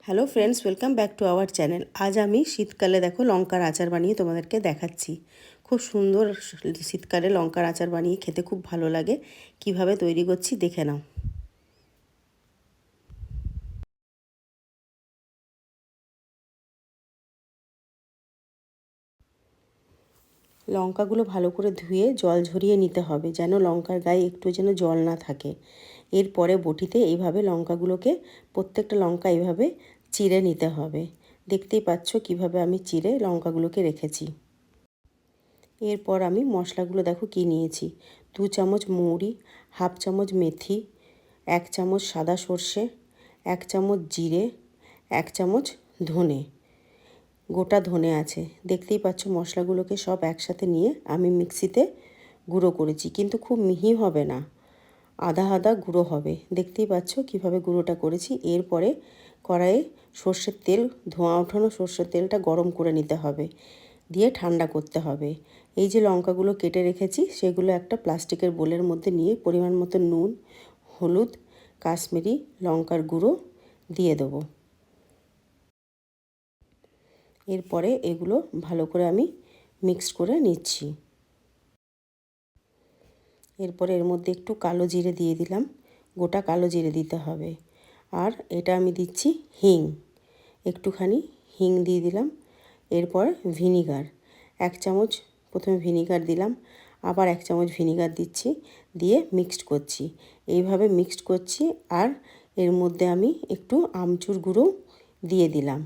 Hello friends, welcome back to our channel. আজ আমি শীতকালে দেখো লঙ্কার আচার বানিয়ে তোমাদেরকে দেখাচ্ছি। খুব সুন্দর শীতকালে লঙ্কার আচার বানিয়ে খেতে খুব ভালো লাগে। কিভাবে তৈরি করছি দেখে নাও। লঙ্কাগুলো ভালো করে ধুয়ে জল ঝরিয়ে নিতে হবে, যেন লঙ্কার গায়ে একটু যেন জল না থাকে। এরপরে বটিতে এইভাবে লঙ্কাগুলোকে প্রত্যেকটা লঙ্কা এইভাবে চিড়ে নিতে হবে। দেখতেই পাচ্ছ কিভাবে আমি চিড়ে লঙ্কাগুলোকে রেখেছি। এরপর আমি মশলাগুলো দেখো কী নিয়েছি। 2 চামচ মৌরি, হাফ চামচ মেথি, 1 চামচ সাদা সর্ষে, 1 চামচ জিরে, 1 চামচ ধনে, গোটা ধনে আছে। দেখতেই পাচ্ছ মশলাগুলোকে সব একসাথে নিয়ে আমি মিক্সিতে গুঁড়ো করেছি, কিন্তু খুব মিহি হবে না, আধা আধা গুঁড়ো হবে। দেখতেই পাচ্ছ কিভাবে গুঁড়োটা করেছি। এরপরে কড়াইয়ে সর্ষের তেল, ধোঁয়া ওঠানো সর্ষের তেলটা গরম করে নিতে হবে, দিয়ে ঠান্ডা করতে হবে। এই যে লঙ্কাগুলো কেটে রেখেছি সেগুলো একটা প্লাস্টিকের বোলের মধ্যে নিয়ে পরিমাণ মতো নুন, হলুদ, কাশ্মীরি লঙ্কার গুঁড়ো দিয়ে দেবো। এরপরে এগুলো ভালো করে আমি মিক্স করে নিচ্ছি। এরপরে এর মধ্যে একটু কালো জিরে দিয়ে দিলাম, গোটা কালো জিরে দিতে হবে। আর এটা আমি দিচ্ছি হিং, একটুখানি হিং দিয়ে দিলাম। এরপর ভিনিগার 1 চামচ, প্রথমে ভিনিগার দিলাম, আবার 1 চামচ ভিনিগার দিচ্ছি, দিয়ে মিক্সড করছি। এইভাবে মিক্সড করছি। আর এর মধ্যে আমি একটু আমচুর গুঁড়ো দিয়ে দিলাম।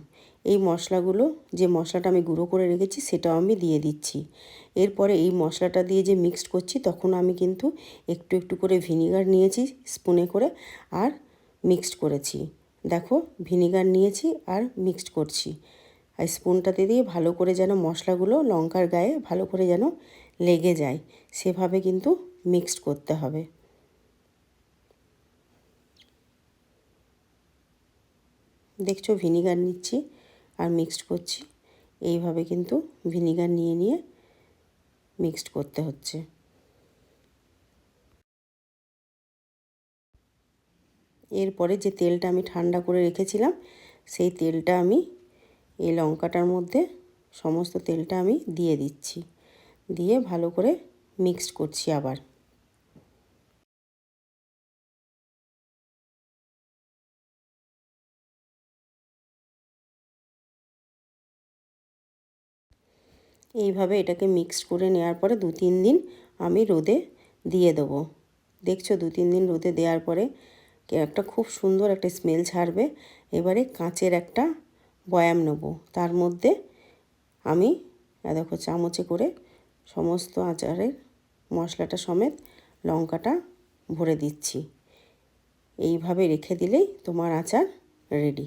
এই মশলাগুলো, যে মশলাটা আমি গুঁড়ো করে রেখেছি সেটাও আমি দিয়ে দিচ্ছি। এরপরে এই মশলাটা দিয়ে যে মিক্সড করছি তখন আমি কিন্তু একটু একটু করে ভিনিগার নিয়েছি স্পুনে করে, আর মিক্সড করেছি। দেখো ভিনিগার নিয়েছি আর মিক্সড করছি। আর স্পুনটাতে দিয়ে ভালো করে যেন মশলাগুলো লঙ্কার গায়ে ভালো করে যেন লেগে যায়, সেভাবে কিন্তু মিক্সড করতে হবে। দেখছো ভিনিগার নিচ্ছি আর মিক্সড করছি। এইভাবে কিন্তু ভিনিগার নিয়ে নিয়ে মিক্সড করতে হচ্ছে। এরপরে যে তেলটা আমি ঠান্ডা করে রেখেছিলাম সেই তেলটা আমি এই লঙ্কাটার মধ্যে সমস্ত তেলটা আমি দিয়ে দিচ্ছি, দিয়ে ভালো করে মিক্সড করছি। আবার এইভাবে এটাকে মিক্সড করে নেওয়ার পরে 2-3 দিন আমি রোদে দিয়ে দেবো। দেখছো 2-3 দিন রোদে দেওয়ার পরে একটা খুব সুন্দর একটা স্মেল ছাড়বে। এবারে কাঁচের একটা বয়াম নেব, তার মধ্যে আমি দেখো চামচে করে সমস্ত আচারের মশলাটা সমেত লঙ্কাটা ভরে দিচ্ছি। এইভাবে রেখে দিলেই তোমার আচার রেডি।